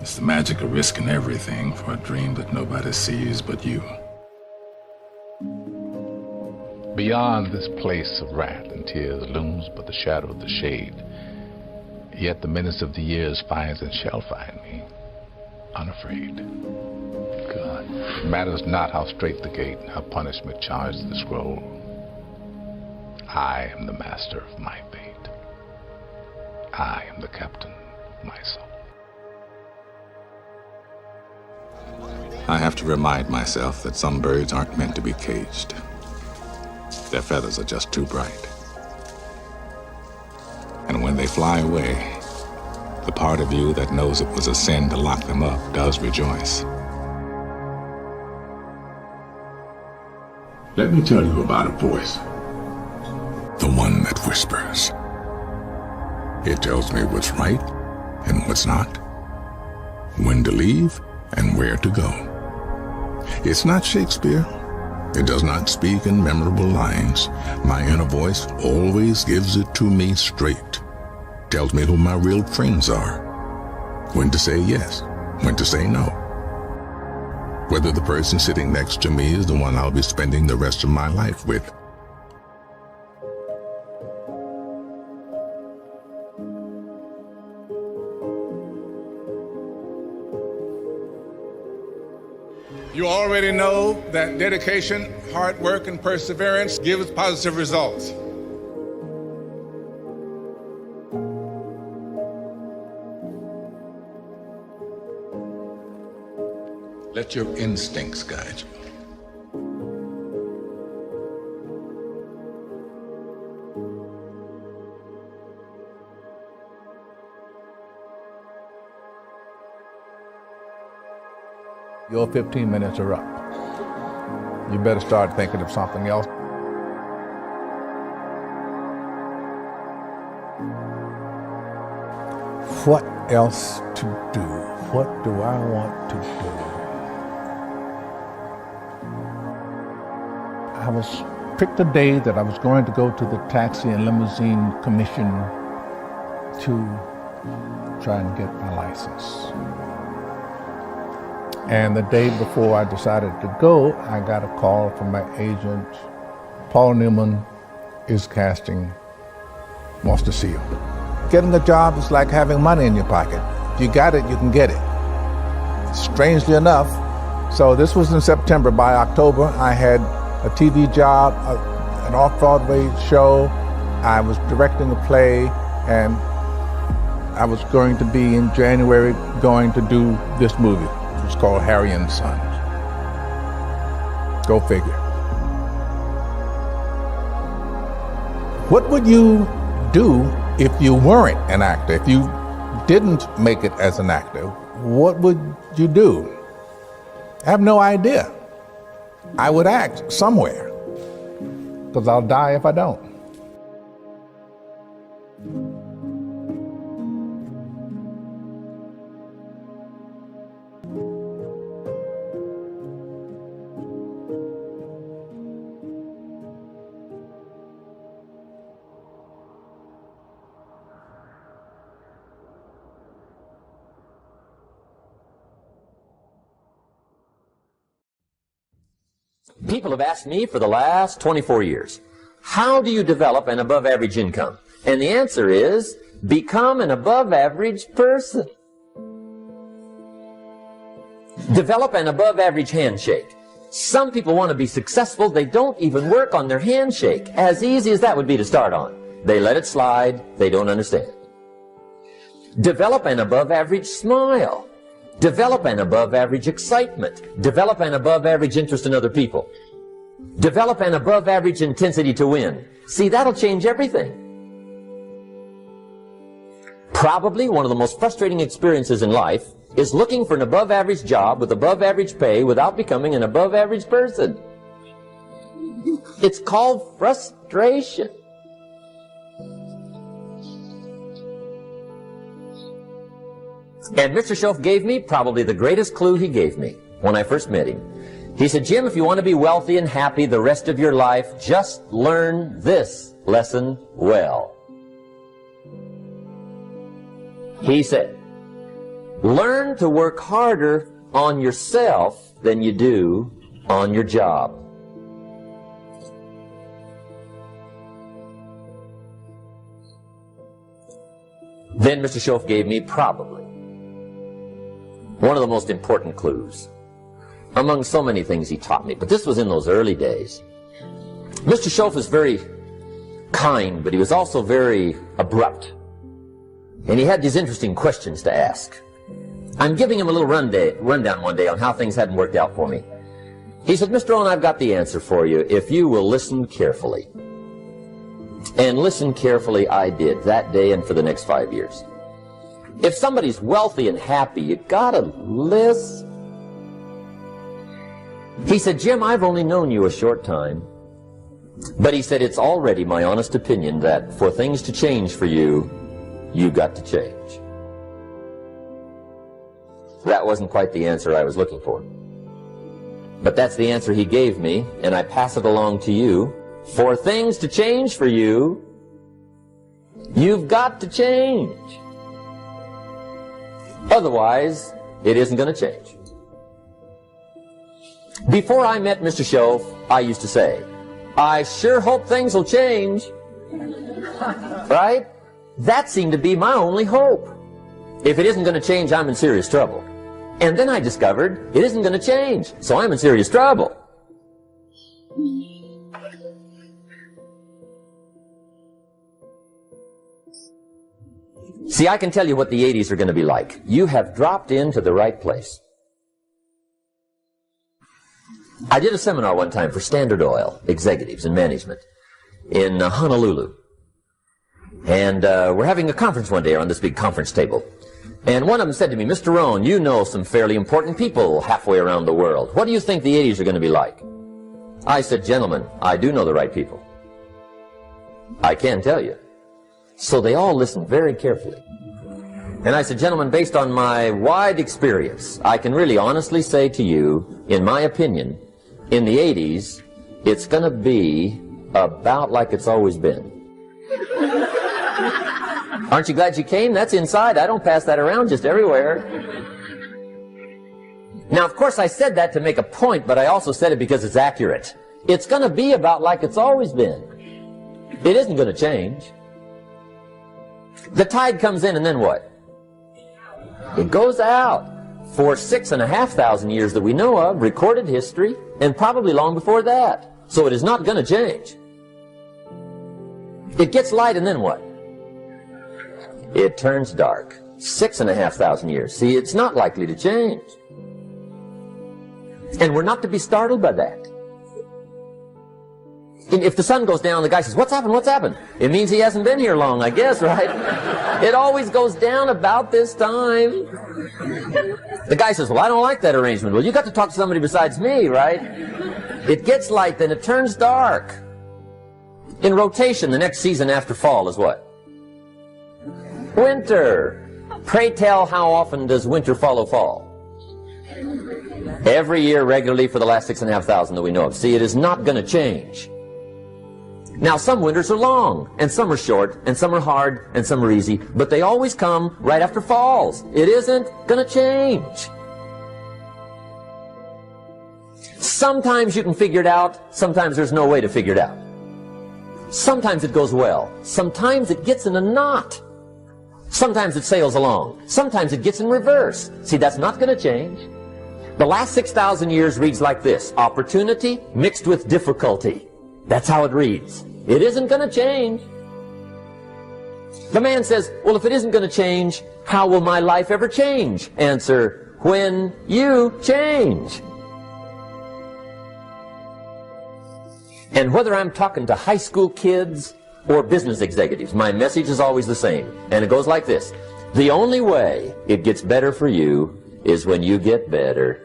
It's the magic of risking everything for a dream that nobody sees but you. Beyond this place of wrath and tears looms but the shadow of the shade. Yet the menace of the years finds and shall find me, unafraid. God, it matters not how straight the gate, how punishment charged the scroll. I am the master of my fate. I am the captain of my soul. I have to remind myself that some birds aren't meant to be caged. Their feathers are just too bright. And when they fly away, the part of you that knows it was a sin to lock them up does rejoice. Let me tell you about a voice. The one that whispers. It tells me what's right and what's not, when to leave and where to go. It's not Shakespeare. It does not speak in memorable lines. My inner voice always gives it to me straight. Tells me who my real friends are. When to say yes, when to say no. Whether the person sitting next to me is the one I'll be spending the rest of my life with. You already know that dedication, hard work, and perseverance gives positive results. Let your instincts guide you. Your 15 minutes are up. You better start thinking of something else. What else to do? What do I want to do? I was picked a day that I was going to go to the Taxi and Limousine Commission to try and get my license. And the day before I decided to go, I got a call from my agent. Paul Newman is casting, wants to see you. Getting a job is like having money in your pocket. If you got it, you can get it. Strangely enough, so this was in September. By October, I had a TV job, an off-Broadway show. I was directing a play, and I was going to be in January going to do this movie. It was called Harry and Sons. Go figure. What would you do if you weren't an actor? If you didn't make it as an actor, what would you do? I have no idea. I would act somewhere, because I'll die if I don't. People have asked me for the last 24 years, how do you develop an above average income? And the answer is, become an above average person. Develop an above average handshake. Some people want to be successful, they don't even work on their handshake. As easy as that would be to start on. They let it slide, they don't understand. Develop an above average smile. Develop an above average excitement. Develop an above average interest in other people. Develop an above average intensity to win. See, that'll change everything. Probably one of the most frustrating experiences in life is looking for an above average job with above average pay without becoming an above average person. It's called frustration. And Mr. Shoaff gave me probably the greatest clue he gave me when I first met him. He said, Jim, if you want to be wealthy and happy the rest of your life, just learn this lesson well. He said, Learn to work harder on yourself than you do on your job. Then Mr. Schoaf gave me probably one of the most important clues among so many things he taught me, but this was in those early days. Mr. Schoaf was very kind, but he was also very abrupt. And he had these interesting questions to ask. I'm giving him a little rundown one day on how things hadn't worked out for me. He said, Mr. Owen, I've got the answer for you if you will listen carefully. And listen carefully I did that day and for the next 5 years. If somebody's wealthy and happy, you gotta listen. He said, Jim, I've only known you a short time. But he said, it's already my honest opinion that for things to change for you, you've got to change. That wasn't quite the answer I was looking for. But that's the answer he gave me, and I pass it along to you. For things to change for you, you've got to change. Otherwise, it isn't going to change. Before I met Mr. Schoaf, I used to say, I sure hope things will change. Right? That seemed to be my only hope. If it isn't going to change, I'm in serious trouble. And then I discovered it isn't going to change, so I'm in serious trouble. See, I can tell you what the 80s are going to be like. You have dropped into the right place. I did a seminar one time for Standard Oil executives and management in Honolulu. And we're having a conference one day on this big conference table. And one of them said to me, Mr. Rohn, you know some fairly important people halfway around the world. What do you think the 80s are going to be like? I said, gentlemen, I do know the right people. I can tell you. So they all listened very carefully. And I said, gentlemen, based on my wide experience, I can really honestly say to you, in my opinion, in the 80s, it's going to be about like it's always been. Aren't you glad you came? That's inside. I don't pass that around just everywhere. Now, of course, I said that to make a point, but I also said it because it's accurate. It's going to be about like it's always been. It isn't going to change. The tide comes in, and then what? It goes out. For 6,500 years that we know of, recorded history, and probably long before that. So it is not going to change. It gets light, and then what? It turns dark. 6,500 years. See, it's not likely to change. And we're not to be startled by that. If the sun goes down, the guy says, what's happened, what's happened? It means he hasn't been here long, I guess, right? It always goes down about this time. The guy says, well, I don't like that arrangement. Well, you got to talk to somebody besides me, right? It gets light, then it turns dark. In rotation, the next season after fall is what? Winter. Pray tell, how often does winter follow fall? Every year regularly for the last 6,500 that we know of. See, it is not going to change. Now, some winters are long, and some are short, and some are hard, and some are easy, but they always come right after falls. It isn't going to change. Sometimes you can figure it out, sometimes there's no way to figure it out. Sometimes it goes well, sometimes it gets in a knot. Sometimes it sails along, sometimes it gets in reverse. See, that's not going to change. The last 6,000 years reads like this: opportunity mixed with difficulty. That's how it reads. It isn't going to change. The man says, well, if it isn't going to change, how will my life ever change? Answer, when you change. And whether I'm talking to high school kids or business executives, my message is always the same. And it goes like this: the only way it gets better for you is when you get better.